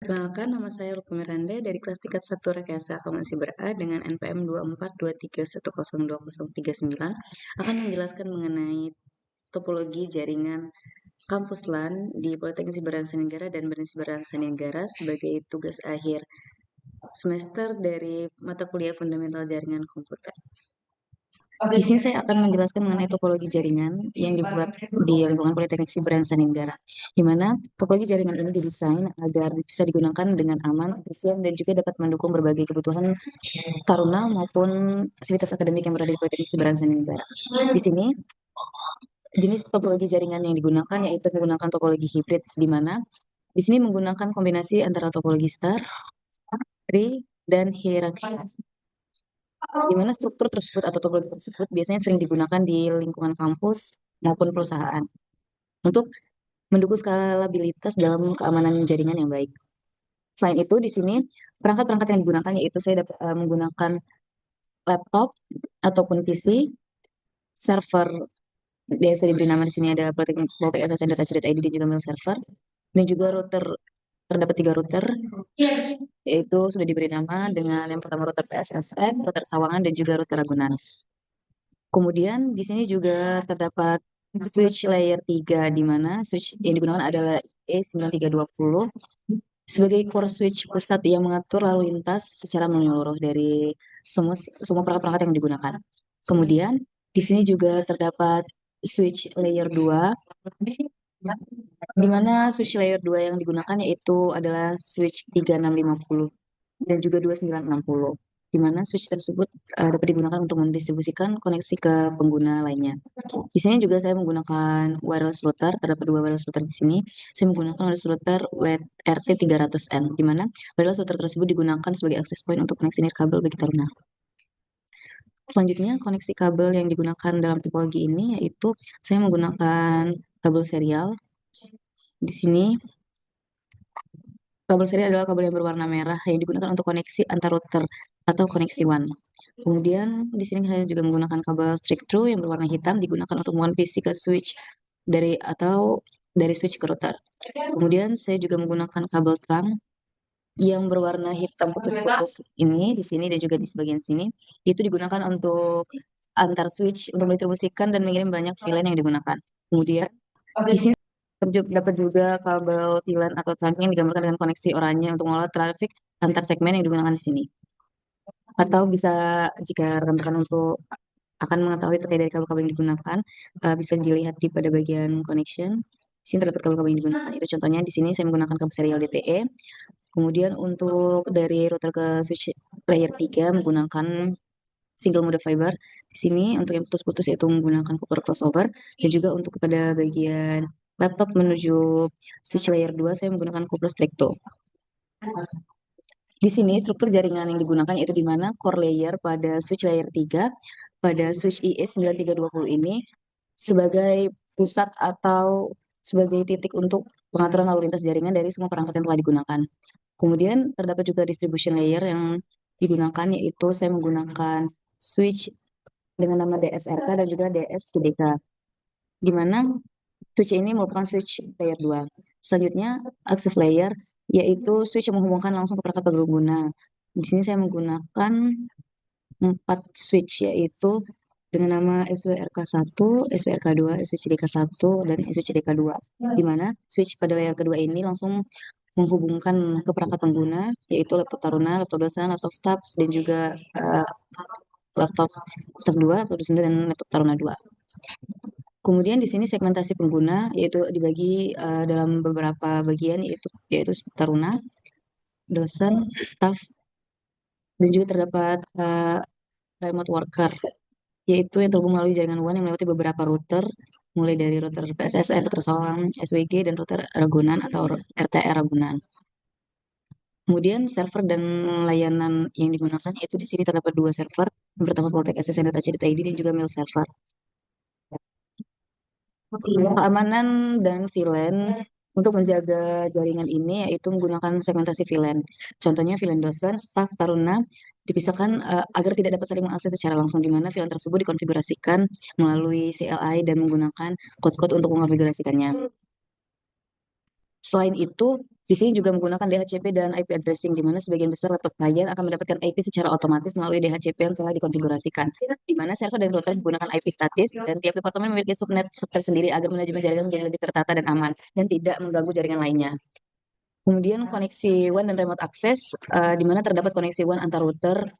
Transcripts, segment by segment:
Perkenalkan, nama saya Rupa Miranda dari kelas tingkat 1 Rekayasa Akuntansi ber-A dengan NPM 2423102039 akan menjelaskan mengenai topologi jaringan kampus LAN di Politeknik Siberangsa Negara dan BERN Siberangsa Negara sebagai tugas akhir semester dari mata kuliah Fundamental Jaringan Komputer. Di sini saya akan menjelaskan mengenai topologi jaringan yang dibuat di lingkungan Politeknik Siberangsa Negara, di mana topologi jaringan ini didesain agar bisa digunakan dengan aman, efisien, dan juga dapat mendukung berbagai kebutuhan taruna maupun aktivitas akademik yang berada di Politeknik Siberangsa Negara. Di sini, jenis topologi jaringan yang digunakan yaitu menggunakan topologi hibrid, di mana di sini menggunakan kombinasi antara topologi star, tree, dan hierarki, di mana struktur tersebut atau topologi tersebut biasanya sering digunakan di lingkungan kampus maupun perusahaan untuk mendukung skalabilitas dalam keamanan jaringan yang baik. Selain itu, di sini perangkat-perangkat yang digunakan yaitu saya dapat menggunakan laptop ataupun PC, server, dia bisa diberi nama di sini ada Politeknik.ssn.ac.id dan juga mail server, dan juga router. Terdapat 3 router, yaitu sudah diberi nama dengan yang pertama router PSSN, router Sawangan, dan juga router Ragunan. Kemudian di sini juga terdapat switch layer 3, di mana switch yang digunakan adalah E9320 sebagai core switch pusat yang mengatur lalu lintas secara menyeluruh dari semua perangkat-perangkat yang digunakan. Kemudian di sini juga terdapat switch layer 2, di mana switch layer 2 yang digunakan yaitu adalah switch 3650 dan juga 2960, di mana switch tersebut dapat digunakan untuk mendistribusikan koneksi ke pengguna lainnya. Di sini juga saya menggunakan wireless router, terdapat 2 wireless router di sini. Saya menggunakan wireless router WRT300N, di mana wireless router tersebut digunakan sebagai access point untuk koneksi nirkabel bagi taruna. Selanjutnya, koneksi kabel yang digunakan dalam topologi ini yaitu saya menggunakan kabel serial. Di sini kabel serial adalah kabel yang berwarna merah yang digunakan untuk koneksi antar router atau koneksi WAN. Kemudian di sini saya juga menggunakan kabel straight through yang berwarna hitam digunakan untuk menghubungkan PC ke switch dari switch ke router. Kemudian saya juga menggunakan kabel terang yang berwarna hitam putus-putus ini di sini dan juga di sebagian sini. Itu digunakan untuk antar switch untuk mendistribusikan dan mengirim banyak VLAN yang digunakan. Kemudian di sini dapat juga kabel VLAN atau trunking yang digambarkan dengan koneksi oranye untuk mengolah trafik antar segmen yang digunakan di sini. Atau bisa jika rekan-rekan untuk akan mengetahui terkait dari kabel-kabel yang digunakan, bisa dilihat di pada bagian connection. Di sini terdapat kabel-kabel yang digunakan. Itu contohnya di sini saya menggunakan kabel serial DTE. Kemudian untuk dari router ke switch layer 3 menggunakan single mode fiber. Di sini untuk yang putus-putus yaitu menggunakan copper crossover, dan juga untuk pada bagian laptop menuju switch layer 2 saya menggunakan copper stricto. Di sini struktur jaringan yang digunakan yaitu di mana core layer pada switch layer 3 pada switch IE9320 ini sebagai pusat atau sebagai titik untuk pengaturan lalu lintas jaringan dari semua perangkat yang telah digunakan. Kemudian terdapat juga distribution layer yang digunakan yaitu saya menggunakan switch dengan nama DSRK dan juga DS2DK, di mana switch ini merupakan switch layer 2. Selanjutnya, access layer, yaitu switch yang menghubungkan langsung ke perangkat pengguna. Di sini saya menggunakan 4 switch, yaitu dengan nama SWRK1, SWRK2, SWCDK1, dan SWCDK2, di mana switch pada layer kedua ini langsung menghubungkan ke perangkat pengguna, yaitu laptop taruna, laptop dosen, laptop staff, dan juga laptop staff 2, laptop dosen 2, dan laptop taruna 2. Kemudian di sini segmentasi pengguna yaitu dibagi dalam beberapa bagian yaitu taruna, dosen, staff, dan juga terdapat remote worker yaitu yang terhubung melalui jaringan WAN yang melewati beberapa router mulai dari router PSSN, router Sawangan, SWG, dan router Ragunan atau RTR Ragunan. Kemudian server dan layanan yang digunakan yaitu di sini terdapat 2 server. Yang pertama Poltek.ssn.ac.id dan juga mail server. Keamanan dan VLAN untuk menjaga jaringan ini yaitu menggunakan segmentasi VLAN. Contohnya VLAN dosen, staf, taruna dipisahkan agar tidak dapat saling mengakses secara langsung, di mana VLAN tersebut dikonfigurasikan melalui CLI dan menggunakan kode-kode untuk mengonfigurasikannya. Selain itu, di sini juga menggunakan DHCP dan IP addressing, di mana sebagian besar laptop klien akan mendapatkan IP secara otomatis melalui DHCP yang telah dikonfigurasikan, di mana server dan router menggunakan IP statis, dan tiap departemen memiliki subnet tersendiri agar manajemen jaringan menjadi lebih tertata dan aman, dan tidak mengganggu jaringan lainnya. Kemudian koneksi WAN dan remote access, di mana terdapat koneksi WAN antar router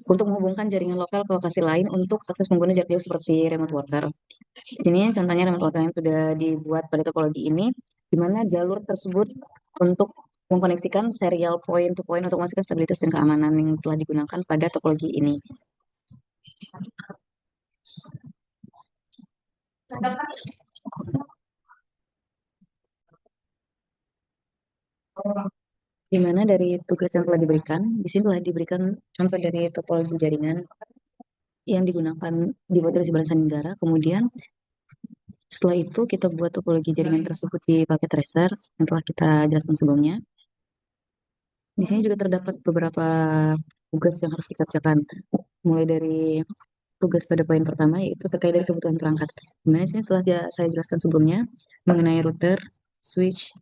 untuk menghubungkan jaringan lokal ke lokasi lain untuk akses pengguna jarak jauh seperti remote worker. Ini contohnya remote worker yang sudah dibuat pada topologi ini, di mana jalur tersebut untuk mengkoneksikan serial point to point untuk memastikan stabilitas dan keamanan yang telah digunakan pada topologi ini. Di mana dari tugas yang telah diberikan, di sini telah diberikan contoh dari topologi jaringan yang digunakan di potensi Barisan Negara. Kemudian setelah itu kita buat topologi jaringan tersebut di paket tracer yang telah kita jelaskan sebelumnya. Di sini juga terdapat beberapa tugas yang harus dikerjakan, mulai dari tugas pada poin pertama yaitu terkait dari kebutuhan perangkat. Dimana di sini telah saya jelaskan sebelumnya mengenai router, switch,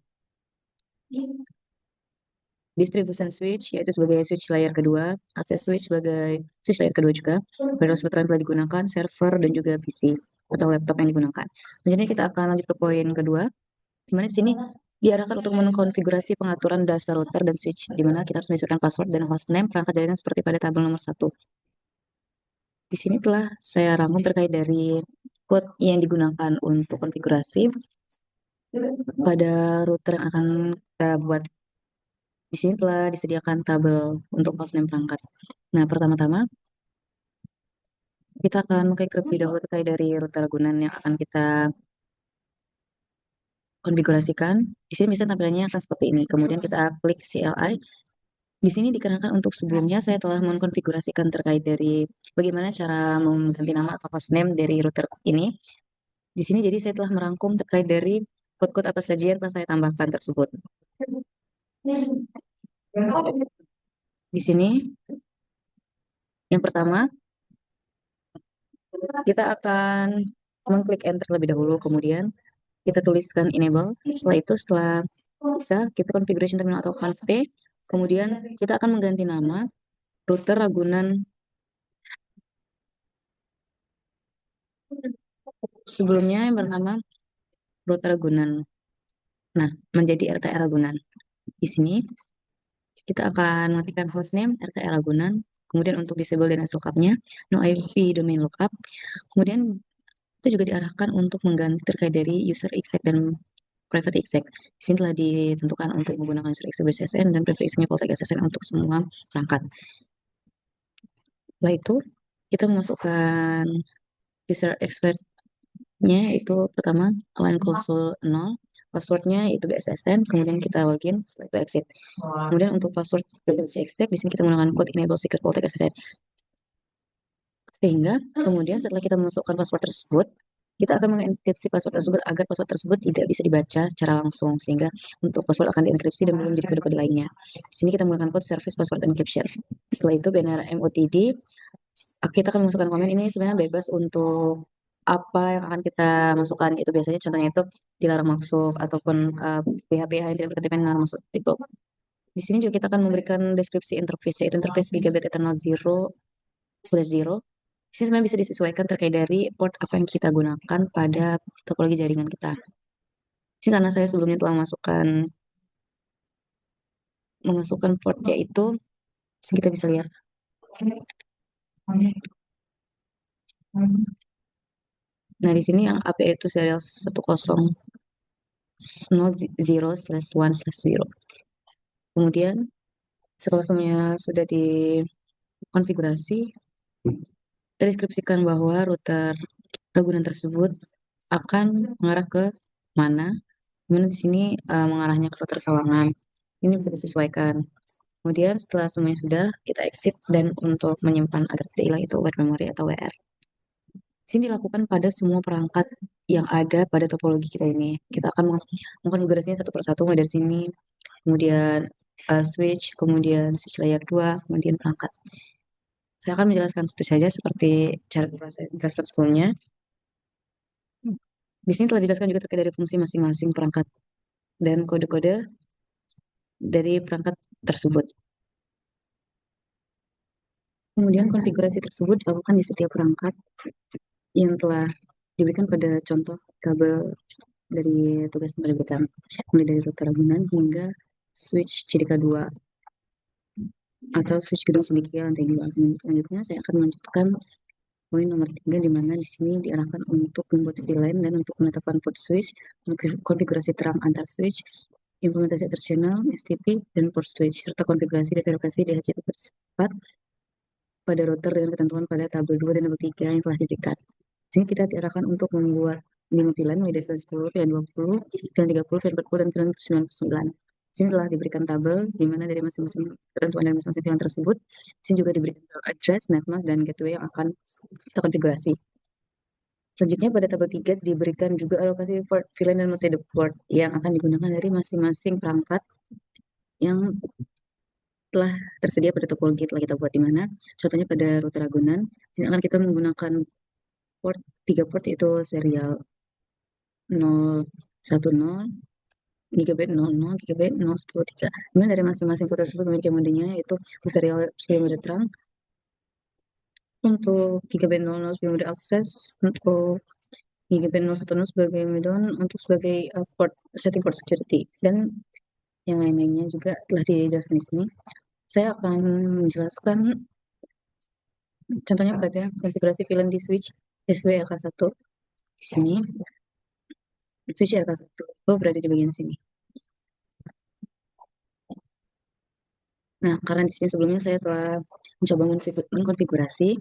distribution switch yaitu sebagai switch layer kedua, access switch sebagai switch layer kedua juga, pada router yang telah digunakan, server dan juga PC atau laptop yang digunakan. Selanjutnya kita akan lanjut ke poin kedua, di mana di sini diarahkan untuk mengkonfigurasi pengaturan dasar router dan switch, di mana kita harus menyesuaikan password dan hostname perangkat jaringan seperti pada tabel nomor 1. Di sini telah saya rangkum terkait dari code yang digunakan untuk konfigurasi pada router yang akan kita buat. Di sini telah disediakan tabel untuk hostname perangkat. Nah, pertama-tama kita akan mengklik terlebih dahulu terkait dari router Ragunan yang akan kita konfigurasikan. Di sini misalnya tampilannya akan seperti ini. Kemudian kita klik CLI. Di sini dikarenakan untuk sebelumnya saya telah mengkonfigurasikan terkait dari bagaimana cara mengganti nama atau hostname dari router ini. Di sini jadi saya telah merangkum terkait dari code-code apa saja yang telah saya tambahkan tersebut. Di sini yang pertama kita akan mengklik enter terlebih dahulu, kemudian kita tuliskan enable. Setelah itu setelah bisa kita configuration terminal atau conf t, kemudian kita akan mengganti nama router Ragunan sebelumnya yang bernama router Ragunan. Nah, menjadi RTR Ragunan. Di sini kita akan matikan hostname RTR Ragunan. Kemudian untuk disable DNS lookupnya, no IP domain lookup. Kemudian kita juga diarahkan untuk mengganti terkait dari user exec dan private exec. Di sini telah ditentukan untuk menggunakan user exec BSSN dan private exec Poltek SSN untuk semua perangkat. Setelah itu, kita memasukkan user exec-nya itu pertama align console 0, passwordnya itu BSSN, kemudian kita login, setelah itu exit. Kemudian untuk password privilege exec, di sini kita menggunakan code enable secret Poltek SSN. Sehingga kemudian setelah kita memasukkan password tersebut, kita akan mengenkripsi password tersebut agar password tersebut tidak bisa dibaca secara langsung, sehingga untuk password akan dienkripsi dan belum menjadi kode-kode lainnya. Di sini kita menggunakan code service password encryption. Setelah itu BNR MOTD, kita akan memasukkan komen ini sebenarnya bebas untuk apa yang akan kita masukkan. Itu biasanya contohnya itu dilarang masuk ataupun PH-PH yang tidak berkepentingan dilarang masuk. Itu. Di sini juga kita akan memberikan deskripsi interface, yaitu interface Gigabit Ethernet 0/0. Di sini sebenarnya bisa disesuaikan terkait dari port apa yang kita gunakan pada topologi jaringan kita. Di sini karena saya sebelumnya telah memasukkan port yaitu, kita bisa lihat. Nah, di sini yang AP itu serial 10/0/1/0. Kemudian setelah semuanya sudah dikonfigurasi, kita deskripsikan bahwa router Ragunan tersebut akan mengarah ke mana. Kemudian di sini mengarahnya ke router Sawangan. Ini bisa disesuaikan. Kemudian setelah semuanya sudah, kita exit dan untuk menyimpan agar tidak hilang itu word memory atau WR. Di sini dilakukan pada semua perangkat yang ada pada topologi kita ini. Kita akan mengkonfigurasinya satu persatu mulai dari sini, kemudian switch, kemudian switch layer 2, kemudian perangkat. Saya akan menjelaskan satu saja seperti cara saya jelaskan sebelumnya. Di sini telah dijelaskan juga terkait dari fungsi masing-masing perangkat. dan kode-kode dari perangkat tersebut. Kemudian konfigurasi tersebut dilakukan di setiap perangkat yang telah diberikan pada contoh kabel dari tugas yang diberikan, mulai dari router ragunan hingga switch CDK2 atau switch gedung cendekia lantai 2. Selanjutnya saya akan melanjutkan poin nomor 3, di mana di sini diarahkan untuk membuat VLAN dan untuk menetapkan port switch, konfigurasi terang antar switch, implementasi antar channel, STP, dan port switch, serta konfigurasi dan verifikasi DHCP bersifat pada router dengan ketentuan pada tabel 2 dan tabel 3 yang telah diberikan. Di sini kita diarahkan untuk membuat 5 VLAN mulai dari VLAN 10, VLAN 20, VLAN 30, VLAN 40, dan VLAN 99. Di sini telah diberikan tabel di mana dari masing-masing ketentuan dan masing-masing VLAN tersebut. Di sini juga diberikan address, netmask, dan gateway yang akan kita konfigurasi. Selanjutnya pada tabel 3 diberikan juga alokasi port VLAN dan metode port yang akan digunakan dari masing-masing perangkat yang telah tersedia pada topologi yang telah kita buat, di mana contohnya pada router Ragunan, sini akan kita menggunakan port 3 port, yaitu serial 010, gigabit 00, gigabit 013. Kemudian dari masing-masing port tersebut memiliki modenya, yaitu serial sebagai mode terang, untuk gigabit 00 sebagai mode akses, untuk gigabit 010 sebagai mode on, untuk sebagai port setting port security, dan yang lain-lainnya juga telah dijelaskan di sini. Saya akan menjelaskan contohnya pada konfigurasi VLAN di switch SWRK1. Di sini switch RK1 berada di bagian sini. Nah, karena di sini sebelumnya saya telah mencoba mengkonfigurasi,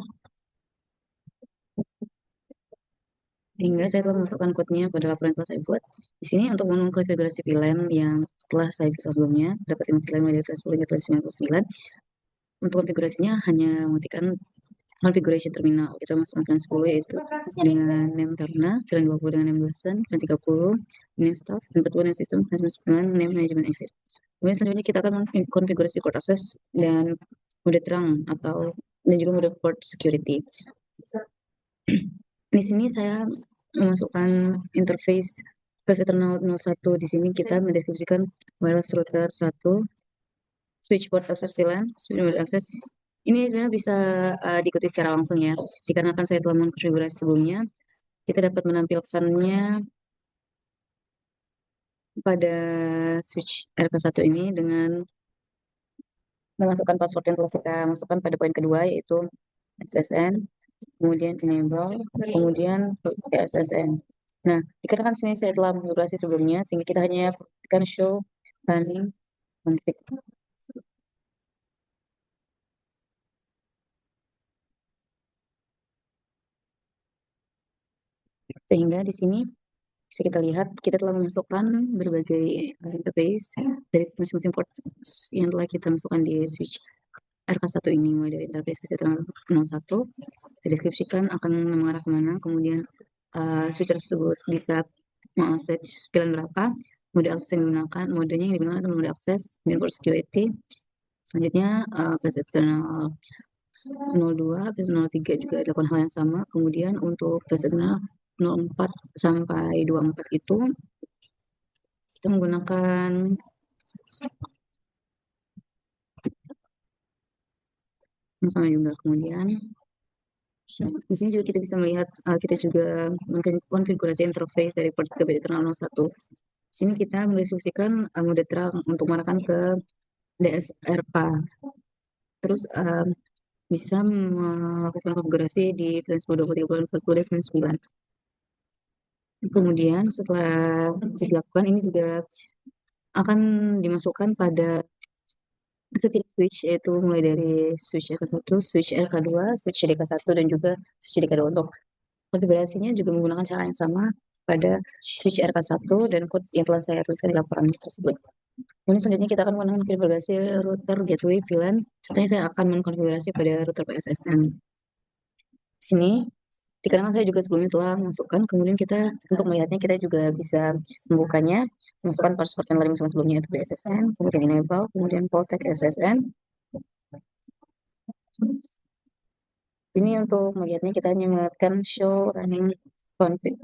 hingga saya telah memasukkan code-nya pada laporan yang telah saya buat. Di sini untuk mengkonfigurasi VLAN yang telah saya jelaskan sebelumnya, dapat 5 VLAN mulai dari VLAN 10 hingga VLAN 99. Untuk konfigurasinya hanya mengetikkan configuration terminal. Kita masukkan VLAN 10 yaitu dengan name Taruna, VLAN 20 dengan name dosen, VLAN 30 name staff, VLAN 40 name system, VLAN 99 name manajemen exit. Kemudian selanjutnya kita akan mengkonfigurasi port access dan mode terang dan juga mode port security. Di sini saya memasukkan interface bus eternal 01. Di sini kita mendeskripsikan wireless router 1, switch port access VLAN, switch mode access. Ini sebenarnya bisa diikuti secara langsung ya, dikarenakan saya telah mengkonfigurasi sebelumnya. Kita dapat menampilkannya pada switch RK1 ini dengan memasukkan password yang telah kita masukkan pada poin kedua, yaitu SSN, kemudian enable, kemudian SSN. Nah, dikarenakan sini saya telah mengkonfigurasi sebelumnya, sehingga kita hanya akan show running config. Sehingga di sini bisa kita lihat, kita telah memasukkan berbagai interface dari masing-masing port yang telah kita masukkan di switch RK1 ini, mulai dari interface VCTRAN 01, kita deskripsikan akan mengarah kemana, kemudian switch tersebut bisa mengakses VLAN berapa, mode akses yang digunakan, modenya yang digunakan adalah mode akses, kemudian port security. Selanjutnya VCTRAN 02, VCTRAN 03 juga dilakukan hal yang sama. Kemudian untuk VCTRAN 04 sampai 24 itu kita menggunakan sama juga. Kemudian di sini juga kita bisa melihat, kita juga mengkonfigurasi interface dari port gigabit eternal 01. Di sini kita mendiskusikan mode terang untuk mengarahkan ke DSRPA. Terus bisa melakukan konfigurasi di VLAN 10, 20, 30, 40, dan 99. Kemudian setelah dilakukan, ini juga akan dimasukkan pada setiap switch, yaitu mulai dari switch RK1, switch RK2, switch DK1, dan juga switch DK2. Untuk konfigurasinya juga menggunakan cara yang sama pada switch RK1 dan kode yang telah saya tuliskan di laporan tersebut. Kemudian selanjutnya kita akan menggunakan konfigurasi router gateway VLAN. Contohnya saya akan mengkonfigurasi pada router PSSN. Di sini, dikarenakan saya juga sebelumnya telah masukkan, kemudian kita untuk melihatnya kita juga bisa membukanya, masukkan password yang tadi sebelumnya, yaitu PSSN, kemudian enable, kemudian Poltek SSN. Ini untuk melihatnya kita hanya melihatkan show running config.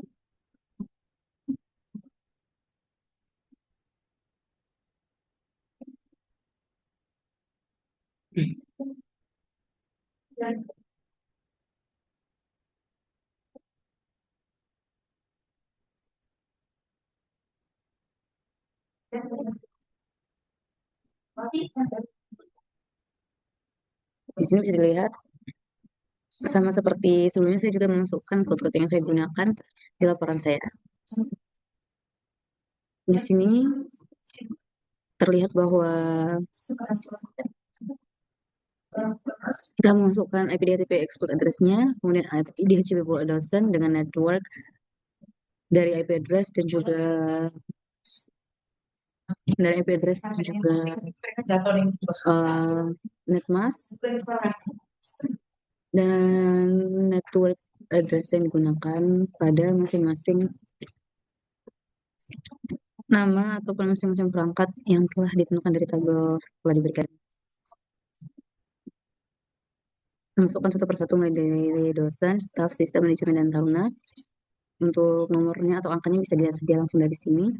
Di sini bisa dilihat sama seperti sebelumnya saya juga memasukkan kode-kode yang saya gunakan di laporan saya. Di sini terlihat bahwa kita memasukkan IP DHCP export address-nya, kemudian IP DHCP pool dosen dengan network dari IP address dan juga uh, netmask dan network address yang digunakan pada masing-masing nama ataupun masing-masing perangkat yang telah ditentukan dari tabel telah diberikan. Masukkan satu persatu mulai dari dosen, staf, sistem, manajemen, dan taruna. Untuk nomornya atau angkanya bisa dilihat saja langsung dari sini.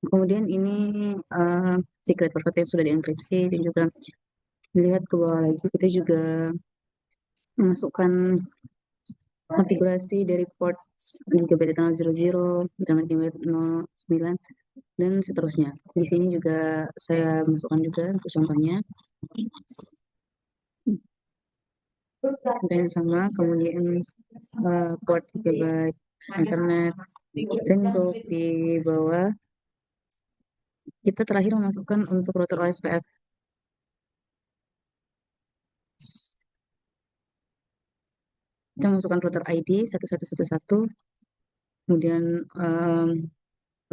Kemudian ini secret password yang sudah dienkripsi dan juga dilihat ke bawah lagi kita juga memasukkan konfigurasi dari port gigabit eternal 00, ethernet gigabit 09 dan seterusnya. Di sini juga saya masukkan juga untuk contohnya. Dan yang sama, kemudian port gigabyte internet dan untuk di bawah kita terakhir memasukkan untuk router OSPF. Kita masukkan router ID 1111, kemudian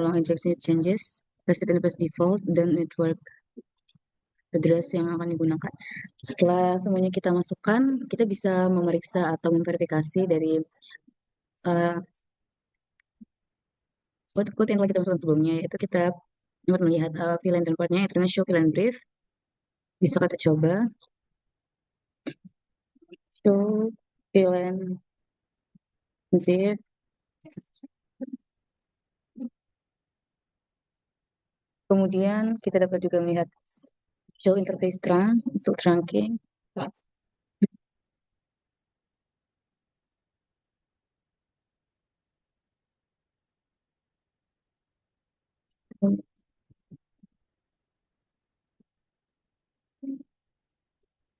long injection changes, passive interface default, dan network address yang akan digunakan. Setelah semuanya kita masukkan, kita bisa memeriksa atau memverifikasi dari uh, code yang telah kita masukkan sebelumnya, yaitu kita dapat melihat VLAN dan portnya, itu dengan show VLAN brief. Bisa kita coba show VLAN brief. Kemudian kita dapat juga melihat show interface trunk untuk trunking.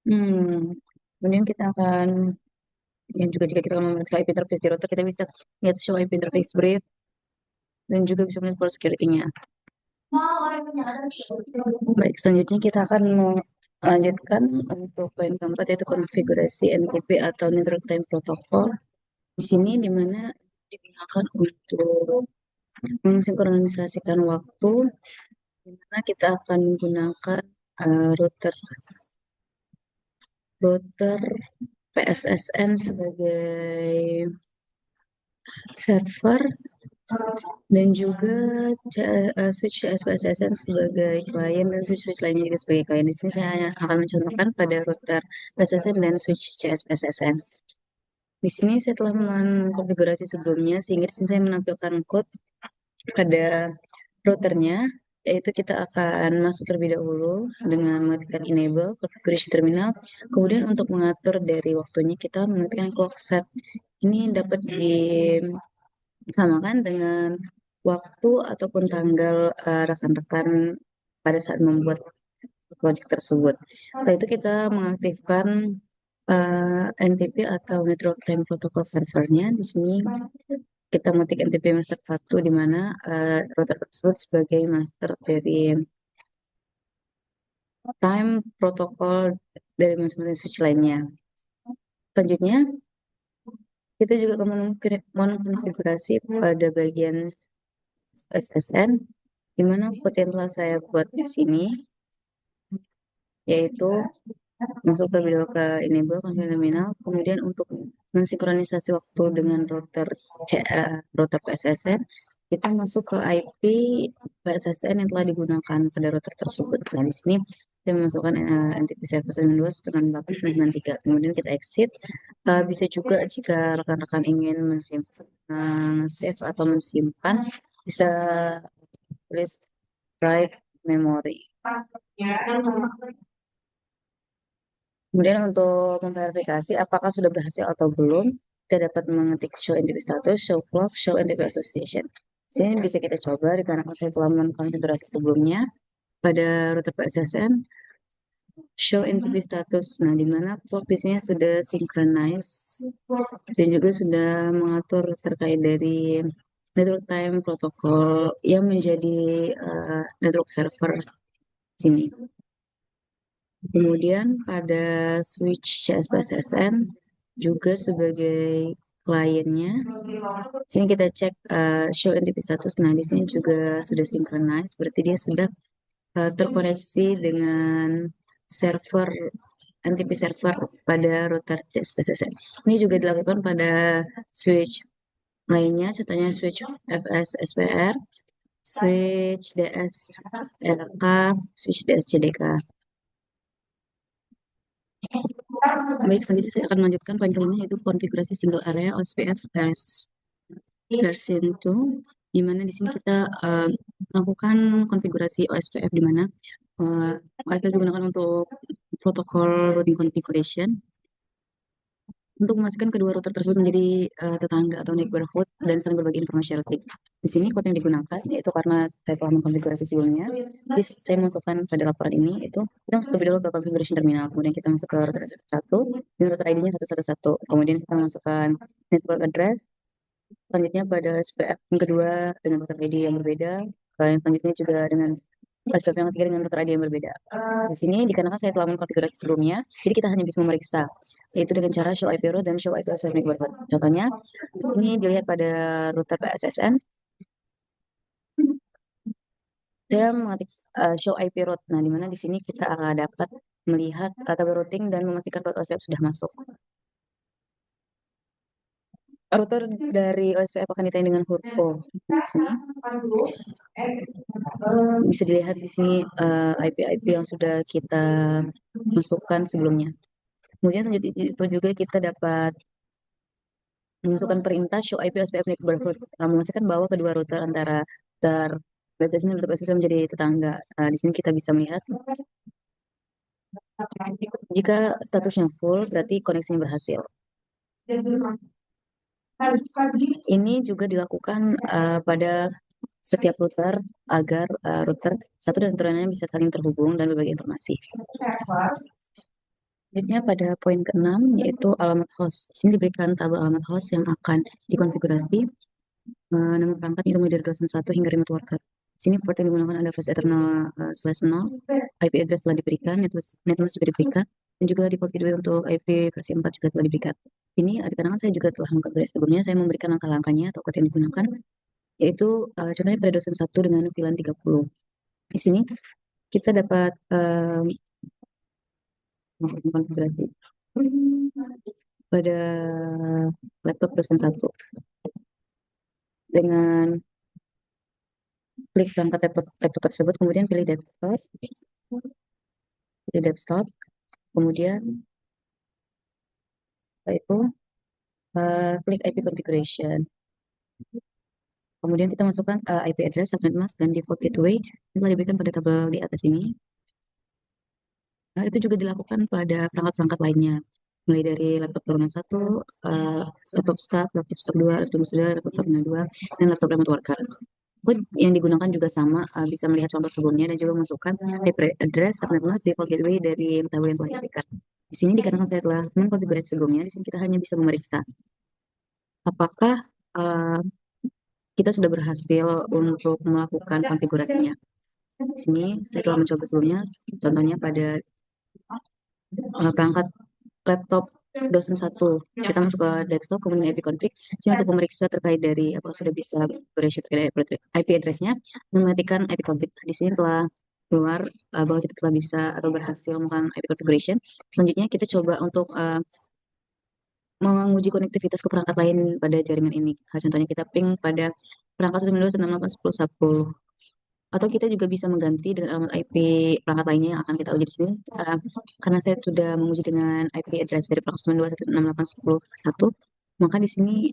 Kemudian kita akan, yang juga jika kita akan memeriksa IP interface di router, kita bisa lihat show IP interface brief dan juga bisa melihat port security-nya. Baik, selanjutnya kita akan melanjutkan untuk poin keempat, yaitu konfigurasi NTP atau Network Time Protocol. Di sini dimana digunakan untuk mensinkronisasikan waktu, dimana kita akan menggunakan router PSSN sebagai server dan juga switch SPSSN sebagai klien dan switch lainnya juga sebagai klien. Di sini saya hanya akan mencontohkan pada router PSSN dan switch CSPSSN. Di sini saya telah mengkonfigurasi sebelumnya sehingga di sini saya menampilkan code pada routernya, yaitu kita akan masuk terlebih dahulu dengan mengetikkan enable configuration terminal. Kemudian untuk mengatur dari waktunya kita mengetikkan clock set. Ini dapat disamakan dengan waktu ataupun tanggal rekan-rekan pada saat membuat project tersebut. Setelah itu kita mengaktifkan NTP atau Network Time Protocol servernya. Di sini kita mengetik NTP master 1 di mana router tersebut sebagai master dari time protokol dari masing-masing switch lainnya. Selanjutnya, kita juga akan mengkonfigurasi pada bagian SSN, di mana code yang telah saya buat di sini, yaitu masuk terlebih dahulu ke enable config terminal, kemudian untuk mensinkronisasi waktu dengan router PSSN, kita masuk ke IP PSSN yang telah digunakan pada router tersebut. Nah, di sini kita memasukkan NTP server 92.168.93. Kemudian kita exit. Bisa juga jika rekan-rekan ingin mensimpan, save atau mensimpan, bisa tulis write memory. Kemudian untuk memverifikasi apakah sudah berhasil atau belum, kita dapat mengetik show entity status, show clock, show entity association. Di sini bisa kita coba dikarenakan saya telah mengkonfigurasi sebelumnya pada router PSSN, show entity status. Nah, di mana clock di sini sudah synchronize dan juga sudah mengatur terkait dari network time protokol yang menjadi network server sini. Kemudian pada switch CSPSSN juga sebagai kliennya. Sini kita cek show NTP status. Nah, di sini juga sudah synchronize, berarti dia sudah terkoneksi dengan server NTP server pada router CSPSSN. Ini juga dilakukan pada switch lainnya, contohnya switch FS SPR, switch DS RK, switch DS CDK. Baik, selanjutnya saya akan melanjutkan poin kelima yaitu konfigurasi single area OSPF version 2, di mana di sini kita melakukan konfigurasi OSPF di mana OSPF digunakan untuk protokol routing configuration untuk memastikan kedua router tersebut menjadi tetangga atau neighborhood dan saling berbagi informasi routing. Di sini kode yang digunakan yaitu karena saya telah mengkonfigurasi sebelumnya. Jadi saya masukkan pada laporan ini itu kita masuk terlebih dulu ke configuration terminal, kemudian kita masuk ke router 1 dengan router ID-nya 111. Kemudian kita masukkan network address. Selanjutnya pada SPF yang kedua dengan router ID yang berbeda. Yang selanjutnya juga dengan SPF yang ketiga dengan router ID yang berbeda. Di sini dikarenakan saya telah mengkonfigurasi sebelumnya, jadi kita hanya bisa memeriksa, yaitu dengan cara show IP route dan show IP SPF neighborhood. Contohnya, ini dilihat pada router PSSN, saya mengetik show IP route. Nah, di mana di sini kita akan dapat melihat tabel routing dan memastikan route OSPF sudah masuk. Router dari OSPF akan ditayang dengan huruf O. Di sini bisa dilihat di sini IP-IP yang sudah kita masukkan sebelumnya. Kemudian selanjutnya itu juga kita dapat memasukkan perintah show IP OSPF neighborhood, memastikan bahwa kedua router antara router PSSN dan router PSSN menjadi tetangga. Di sini kita bisa melihat jika statusnya full berarti koneksinya berhasil. Ini juga dilakukan pada setiap router agar router satu dan router lainnya bisa saling terhubung dan berbagi informasi. Selanjutnya pada poin ke-6 yaitu alamat host. Di sini diberikan tabel alamat host yang akan dikonfigurasi. Nama perangkat itu mulai dari dosen 1 hingga remote worker. Di sini port yang digunakan ada first eternal /0, IP address telah diberikan, netmask juga diberikan, dan juga default gateway untuk IP versi 4 juga telah diberikan. Ini dikarenakan saya juga telah mengkonfigurasi sebelumnya, saya memberikan langkah-langkahnya atau kode yang digunakan, yaitu contohnya pada dosen 1 dengan VLAN 30. Di sini kita dapat mengkonfigurasi pada laptop dosen 1 dengan klik perangkat laptop tersebut, kemudian pilih desktop, kemudian setelah itu klik IP configuration. Kemudian kita masukkan IP address, subnet mask, dan default gateway yang telah diberikan pada tabel di atas ini. Itu juga dilakukan pada perangkat-perangkat lainnya, mulai dari laptop turunan 1, laptop staff 2, laptop 2, laptop turunan 2, dan laptop remote worker. Code yang digunakan juga sama, bisa melihat contoh sebelumnya dan juga masukkan IP address, subnet mask, default gateway dari tabel yang telah diberikan. Di sini dikarenakan saya telah mengkonfigurasi sebelumnya, di sini kita hanya bisa memeriksa apakah kita sudah berhasil untuk melakukan konfigurasinya. Di sini saya telah mencoba sebelumnya, contohnya pada perangkat laptop dosen 1. Kita masuk ke desktop, kemudian IP config. Jadi untuk memeriksa terkait dari apakah sudah bisa configuration terkait IP address-nya, mematikan IP config. Di sini telah keluar bahwa kita telah bisa atau berhasil melakukan IP configuration. Selanjutnya kita coba untuk menguji konektivitas ke perangkat lain pada jaringan ini. Contohnya kita ping pada perangkat 192.168.10.10. Atau kita juga bisa mengganti dengan alamat IP perangkat lainnya yang akan kita uji di sini. Karena saya sudah menguji dengan IP address dari perangkat 192.168.10.1, maka di sini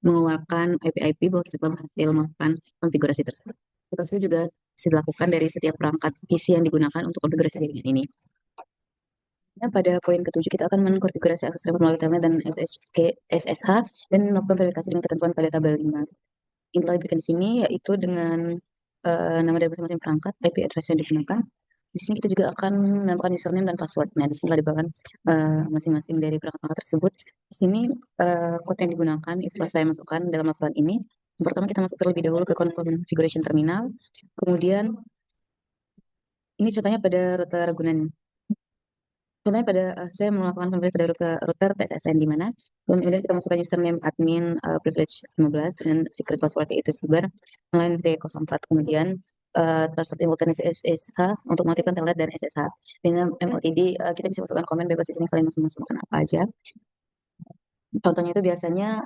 mengeluarkan IP-IP bahwa kita telah berhasil melakukan konfigurasi tersebut. Tersebut juga bisa dilakukan dari setiap perangkat PC yang digunakan untuk konfigurasi jaringan ini. Nah, pada poin ketujuh kita akan mengkonfigurasi akses remote melalui telnet dan SSH dan melakukan verifikasi dengan ketentuan pada tabel 5. Yang telah diberikan di sini yaitu dengan nama dari masing-masing perangkat, IP address yang digunakan. Di sini kita juga akan menambahkan username dan password. Nah, di sini telah diberikan masing-masing dari perangkat-perangkat tersebut. Di sini kode yang digunakan itu telah saya masukkan dalam laporan ini. Yang pertama kita masuk terlebih dahulu ke configuration terminal. Kemudian ini contohnya pada router Ragunan. Contohnya pada saya melakukan konfigurasi pada router PTSN di mana kemudian kita masukkan username admin privilege 15 dan secret password yaitu siber line V04 kemudian transport simultaneous SSH untuk mengaktifkan telnet dan SSH. Dengan MOTD kita bisa masukkan komen bebas di sini kalian masukkan apa aja. Contohnya itu biasanya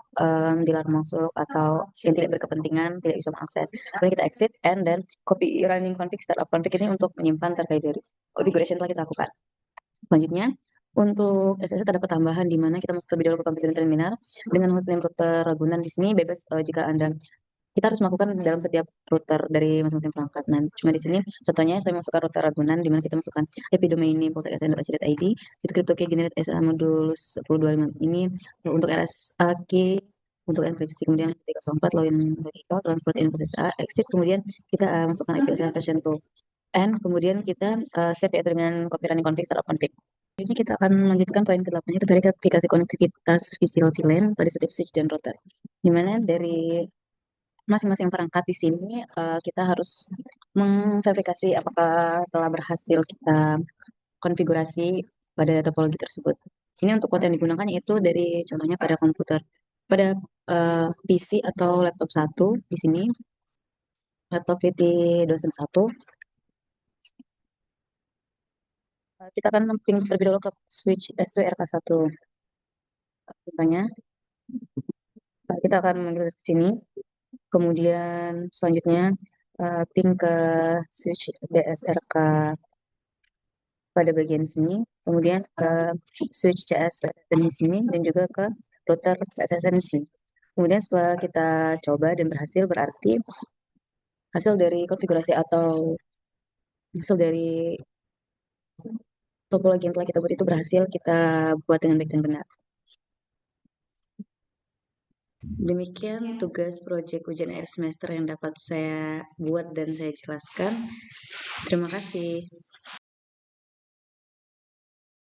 dilarang masuk atau yang tidak berkepentingan tidak bisa mengakses. Kemudian kita exit and then copy running config startup config ini untuk menyimpan terkait dari configuration telah kita lakukan. Selanjutnya, untuk SSH terdapat tambahan di mana kita masuk terlebih dahulu ke configuration terminal dengan hostname router Ragunan di sini bebas jika Anda kita harus melakukan dalam setiap router dari masing-masing perangkat. Nah, cuma di sini contohnya saya masukkan router Ragunan di mana kita masukkan IP domain name polteksn.ac.id, itu crypto key generate SSH modulus 1025 ini untuk RSA key untuk enkripsi kemudian 304 login vertical transport info SSH exit kemudian kita masukkan IP SSH version 2 and kemudian kita save yaitu dengan copy running config startup config. Ini kita akan melanjutkan poin ke-8 yaitu verifikasi konektivitas physical VLAN pada setiap switch dan router. Di mana dari masing-masing perangkat di sini kita harus memverifikasi apakah telah berhasil kita konfigurasi pada topologi tersebut. Sini untuk kode yang digunakan yaitu dari contohnya pada komputer, pada PC atau laptop satu di sini, laptop VT dosen 1, kita akan ping terlebih dahulu ke switch SWRK1. Contohnya, kita akan memanggil ke sini. Kemudian selanjutnya ping ke switch DSRK pada bagian sini. Kemudian ke switch CS di sini dan juga ke router CSSN di sini. Kemudian setelah kita coba dan berhasil berarti hasil dari konfigurasi atau hasil dari topologi yang telah kita buat itu berhasil kita buat dengan baik dan benar. Demikian tugas proyek ujian akhir semester yang dapat saya buat dan saya jelaskan. Terima kasih.